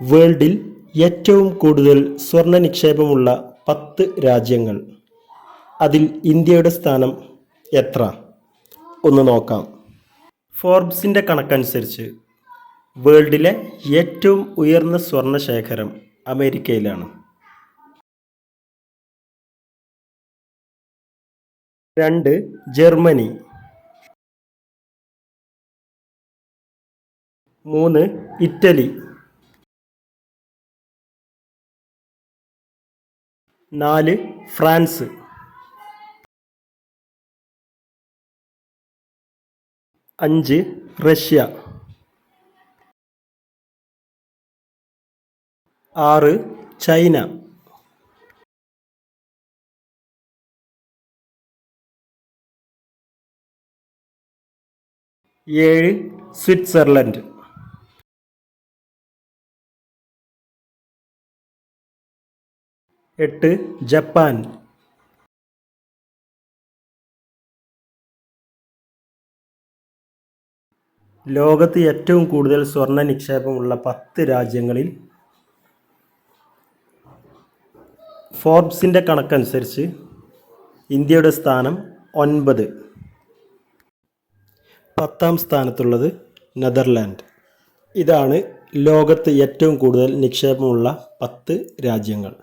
വേൾഡിൽ ഏറ്റവും കൂടുതൽ സ്വർണ്ണ നിക്ഷേപമുള്ള 10 രാജ്യങ്ങൾ. അതിൽ ഇന്ത്യയുടെ സ്ഥാനം എത്ര? ഒന്ന് നോക്കാം. ഫോർബ്സിൻ്റെ കണക്കനുസരിച്ച് വേൾഡിലെ ഏറ്റവും ഉയർന്ന സ്വർണ്ണ ശേഖരം അമേരിക്കയിലാണ്. 2 Germany, 3 Italy, 4 France, 5 Russia, 6 China, 7 Switzerland, 8 Japan, 9 ലോകത്ത് ഏറ്റവും കൂടുതൽ സ്വർണ്ണ നിക്ഷേപമുള്ള 10 രാജ്യങ്ങളിൽ ഫോർബ്സിൻ്റെ കണക്കനുസരിച്ച് ഇന്ത്യയുടെ സ്ഥാനം 9. 10ാം സ്ഥാനത്തുള്ളത് നെതർലാൻഡ്. ഇതാണ് ലോകത്ത് ഏറ്റവും കൂടുതൽ നിക്ഷേപമുള്ള 10 രാജ്യങ്ങൾ.